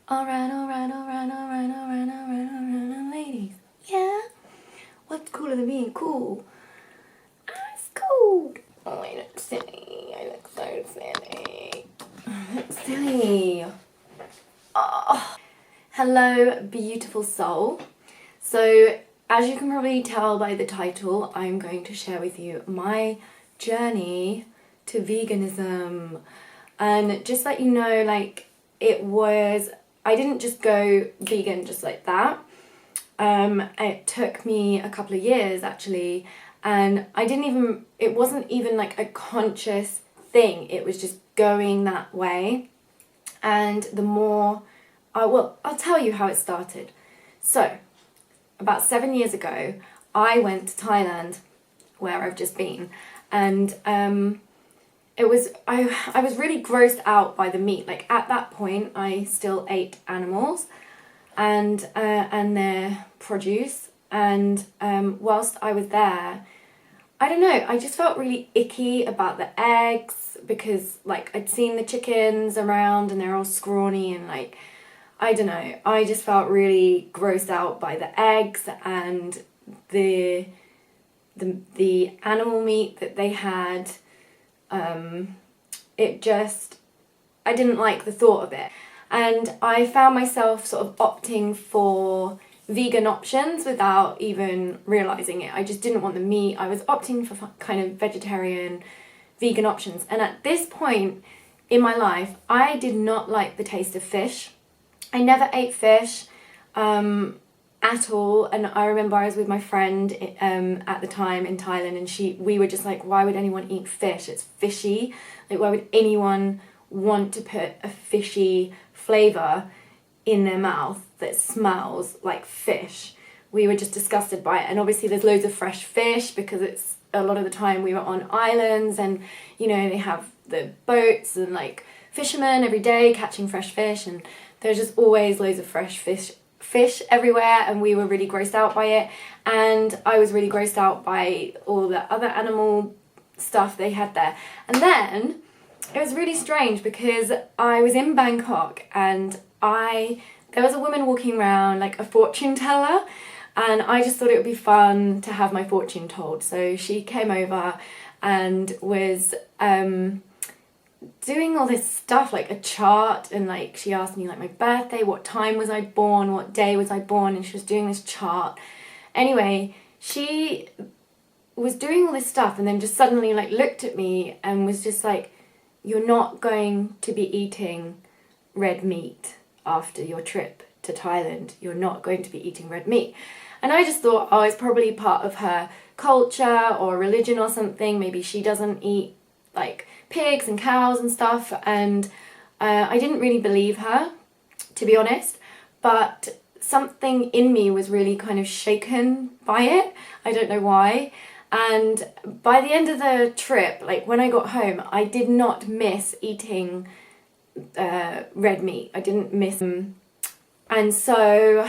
Alright, alright, alright, alright, alright, alright, alright, ladies. Yeah? What's cooler than being cool? It's cool. Oh, I look silly. I look so silly. I look silly. Oh. Hello, beautiful soul. So, as you can probably tell by the title, I'm going to share with you my journey to veganism. And just let you know, I didn't just go vegan just like that. It took me a couple of years actually, and it wasn't even like a conscious thing, it was just going that way. And I'll tell you how it started. So, about 7 years ago, I went to Thailand, where I've just been, and I was really grossed out by the meat. Like at that point, I still ate animals and their produce. And whilst I was there, I don't know, I just felt really icky about the eggs because like I'd seen the chickens around and they're all scrawny and like, I don't know, I just felt really grossed out by the eggs and the animal meat that they had. I didn't like the thought of it. And I found myself sort of opting for vegan options without even realising it. I just didn't want the meat. I was opting for kind of vegetarian, vegan options. And at this point in my life, I did not like the taste of fish. I never ate fish at all. And I remember I was with my friend at the time in Thailand, and we were just like, why would anyone eat fish? It's fishy. Like, why would anyone want to put a fishy flavour in their mouth that smells like fish? We were just disgusted by it. And obviously there's loads of fresh fish because it's a lot of the time we were on islands, and you know, they have the boats and like fishermen every day catching fresh fish, and there's just always loads of fresh fish everywhere, and we were really grossed out by it. And I was really grossed out by all the other animal stuff they had there. And then it was really strange because I was in Bangkok, and there was a woman walking around, like a fortune teller, and I just thought it would be fun to have my fortune told. So she came over and was doing all this stuff, like a chart, and like she asked me like my birthday, what time was I born, what day was I born, and she was doing this chart. Anyway, she was doing all this stuff and then just suddenly like looked at me and was just like, you're not going to be eating red meat after your trip to Thailand. You're not going to be eating red meat. And I just thought, oh, it's probably part of her culture or religion or something. Maybe she doesn't eat like pigs and cows and stuff. And I didn't really believe her, to be honest, but something in me was really kind of shaken by it. I don't know why. And by the end of the trip, like when I got home, I did not miss eating red meat. I didn't miss them. And so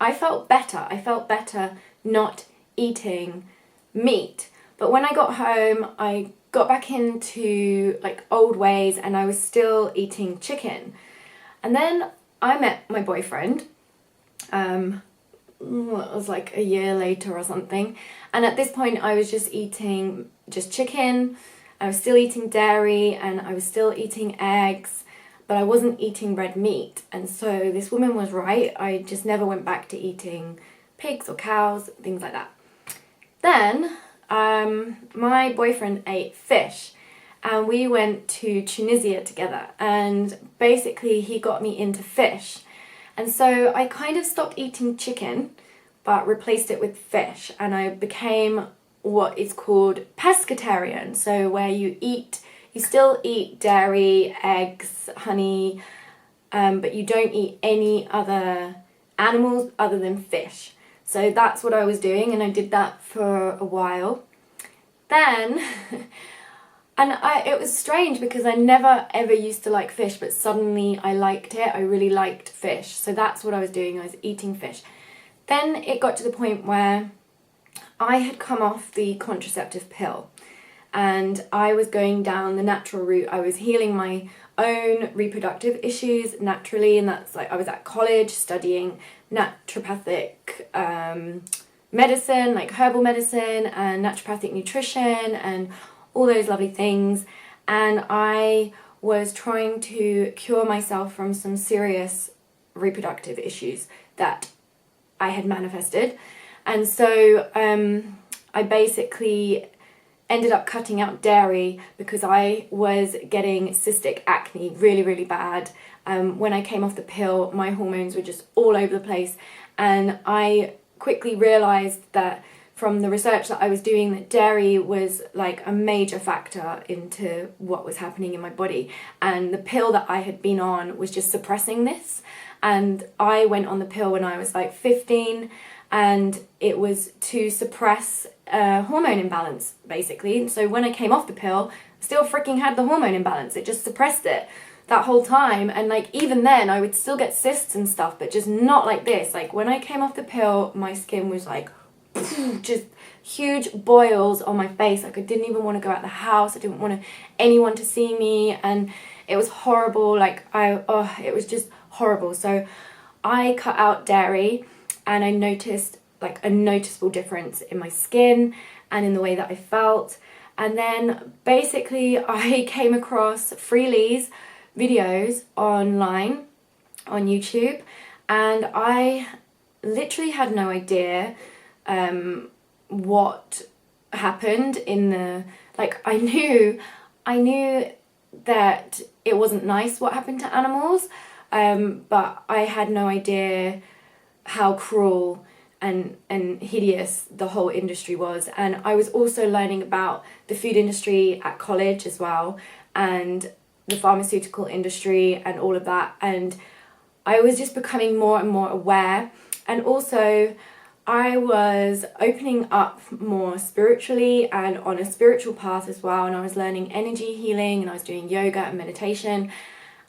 I felt better. I felt better not eating meat. But when I got home, I got back into like old ways, and I was still eating chicken. And then I met my boyfriend. It was like a year later or something, and at this point I was just eating just chicken. I was still eating dairy and I was still eating eggs, but I wasn't eating red meat. And so this woman was right. I just never went back to eating pigs or cows, things like that. Then my boyfriend ate fish, and we went to Tunisia together, and basically he got me into fish. And so I kind of stopped eating chicken, but replaced it with fish, and I became what is called pescatarian. So where you still eat dairy, eggs, honey, but you don't eat any other animals other than fish. So that's what I was doing, and I did that for a while. Then, it was strange because I never ever used to like fish, but suddenly I liked it. I really liked fish. So that's what I was doing. I was eating fish. Then it got to the point where I had come off the contraceptive pill, and I was going down the natural route. I was healing my own reproductive issues naturally, and that's like I was at college studying naturopathic medicine, like herbal medicine and naturopathic nutrition and all those lovely things, and I was trying to cure myself from some serious reproductive issues that I had manifested. And so I basically ended up cutting out dairy because I was getting cystic acne really, really bad. When I came off the pill, my hormones were just all over the place, and I quickly realized that from the research that I was doing that dairy was like a major factor into what was happening in my body, and the pill that I had been on was just suppressing this. And I went on the pill when I was like 15, and it was to suppress hormone imbalance basically. And so when I came off the pill, I still freaking had the hormone imbalance. It just suppressed it that whole time, and like even then I would still get cysts and stuff, but just not like this. Like when I came off the pill, my skin was like just huge boils on my face. Like I didn't even want to go out the house. I didn't want anyone to see me, and it was horrible. Like it was just horrible. So I cut out dairy, and I noticed like a noticeable difference in my skin and in the way that I felt. And then basically I came across Freelie's videos online on YouTube, and I literally had no idea what happened in the, like I knew that it wasn't nice what happened to animals, but I had no idea how cruel and hideous the whole industry was. And I was also learning about the food industry at college as well, and the pharmaceutical industry and all of that, and I was just becoming more and more aware. And also I was opening up more spiritually and on a spiritual path as well, and I was learning energy healing, and I was doing yoga and meditation.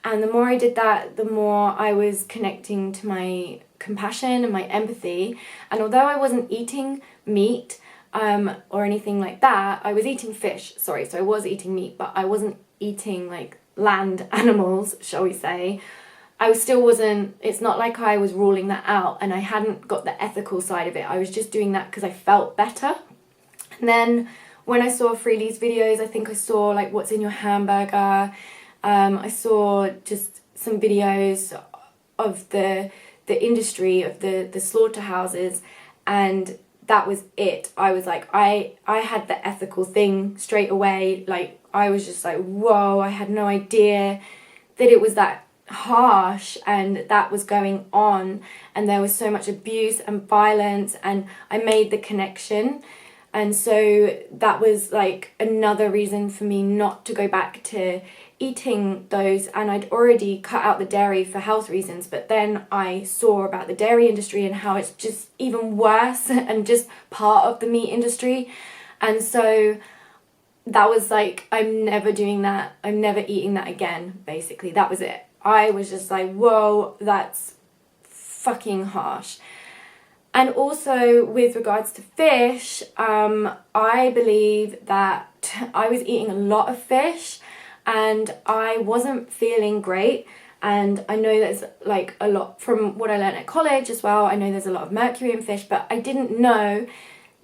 And the more I did that, the more I was connecting to my compassion and my empathy. And although I wasn't eating meat or anything like that, I was eating fish, sorry, so I was eating meat, but I wasn't eating like land animals, shall we say. It's not like I was ruling that out, and I hadn't got the ethical side of it. I was just doing that because I felt better. And then when I saw Freelie's videos, I think I saw like what's in your hamburger. I saw just some videos of the industry of the slaughterhouses, and that was it. I was like, I had the ethical thing straight away. Like I was just like, whoa, I had no idea that it was that harsh and that was going on, and there was so much abuse and violence, and I made the connection. And so that was like another reason for me not to go back to eating those. And I'd already cut out the dairy for health reasons, but then I saw about the dairy industry and how it's just even worse and just part of the meat industry. And so that was like, I'm never doing that, I'm never eating that again, basically. That was it. I was just like, whoa, that's fucking harsh. And also with regards to fish, I believe that I was eating a lot of fish and I wasn't feeling great. And I know there's like a lot, from what I learned at college as well, I know there's a lot of mercury in fish, but I didn't know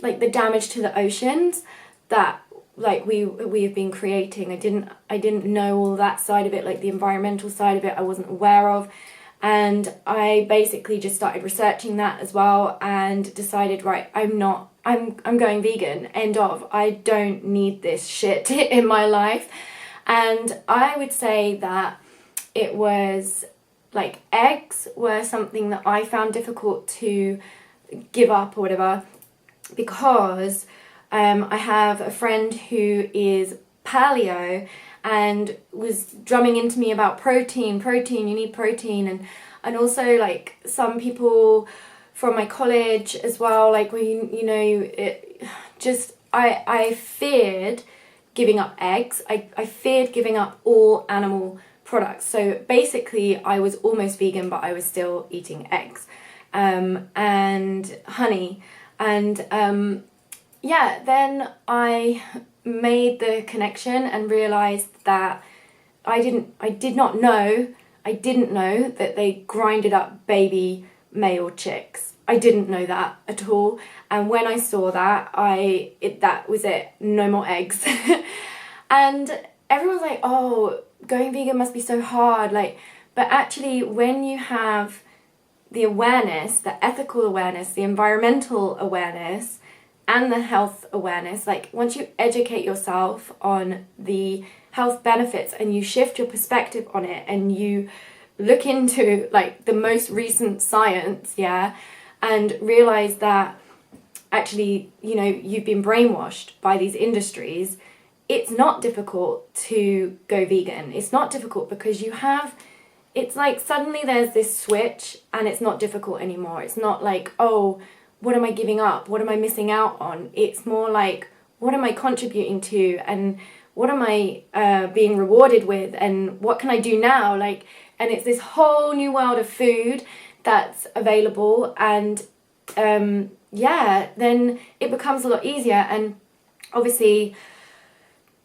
like the damage to the oceans that like we have been creating. I didn't know all that side of it, like the environmental side of it, I wasn't aware of. And I basically just started researching that as well and decided, right, I'm going vegan, end of. I don't need this shit in my life. And I would say that it was like eggs were something that I found difficult to give up or whatever, because I have a friend who is paleo and was drumming into me about protein, you need protein. And also like some people from my college as well, like I feared giving up eggs. I feared giving up all animal products. So basically I was almost vegan, but I was still eating eggs and honey. And then I made the connection and realized that I did not know, I didn't know that they grinded up baby male chicks. I didn't know that at all. And when I saw that, that was it, no more eggs. And everyone's like, oh, going vegan must be so hard. Like, but actually when you have the awareness, the ethical awareness, the environmental awareness, and the health awareness, like once you educate yourself on the health benefits and you shift your perspective on it and you look into like the most recent science, yeah, and realize that actually, you know, you've been brainwashed by these industries, it's not difficult to go vegan. It's not difficult because it's like suddenly there's this switch and it's not difficult anymore. It's not like, oh, what am I giving up? What am I missing out on? It's more like, what am I contributing to? And what am I being rewarded with? And what can I do now? Like, and it's this whole new world of food that's available. And then it becomes a lot easier. And obviously,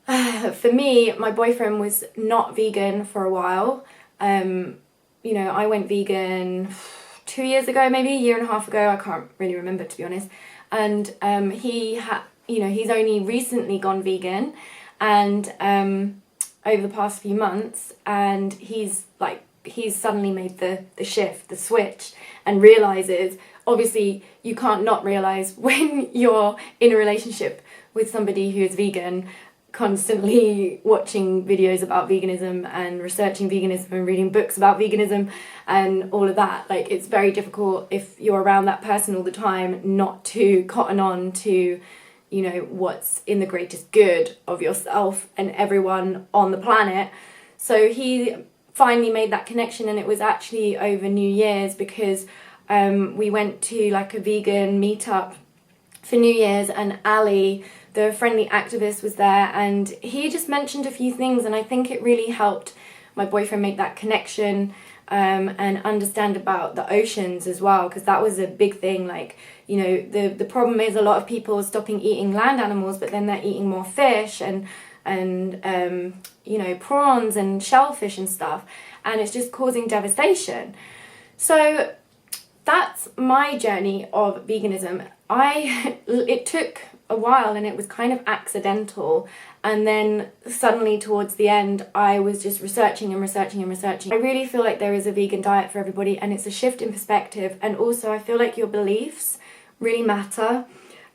for me, my boyfriend was not vegan for a while. You know, I went vegan 2 years ago, maybe a year and a half ago. I can't really remember, to be honest. And he's only recently gone vegan, and over the past few months, and he's suddenly made the shift, the switch, and realizes, obviously you can't not realize when you're in a relationship with somebody who is vegan, constantly watching videos about veganism and researching veganism and reading books about veganism and all of that. Like, it's very difficult if you're around that person all the time not to cotton on to, you know, what's in the greatest good of yourself and everyone on the planet. So he finally made that connection, and it was actually over New Year's, because we went to like a vegan meetup for New Year's, and Ali, the friendly activist, was there, and he just mentioned a few things, and I think it really helped my boyfriend make that connection and understand about the oceans as well, because that was a big thing. Like, you know, the problem is a lot of people are stopping eating land animals, but then they're eating more fish and you know, prawns and shellfish and stuff, and it's just causing devastation. So that's my journey of veganism. It took a while, and it was kind of accidental, and then suddenly towards the end I was just researching. I really feel like there is a vegan diet for everybody, and it's a shift in perspective, and also I feel like your beliefs really matter.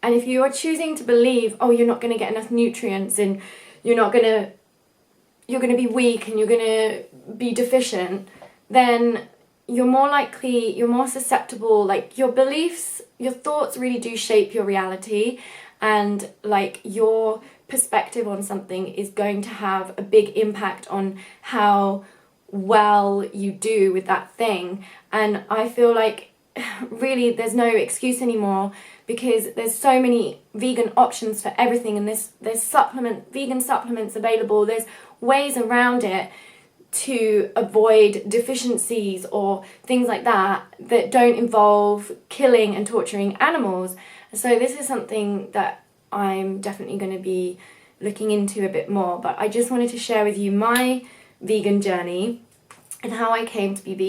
And if you are choosing to believe, oh, you're not going to get enough nutrients, and you're going to be weak, and you're going to be deficient, then you're more susceptible. Like, your beliefs, your thoughts really do shape your reality, and like your perspective on something is going to have a big impact on how well you do with that thing. And I feel like really there's no excuse anymore, because there's so many vegan options for everything, and there's vegan supplements available. There's ways around it to avoid deficiencies or things like that don't involve killing and torturing animals. So this is something that I'm definitely going to be looking into a bit more. But I just wanted to share with you my vegan journey and how I came to be vegan.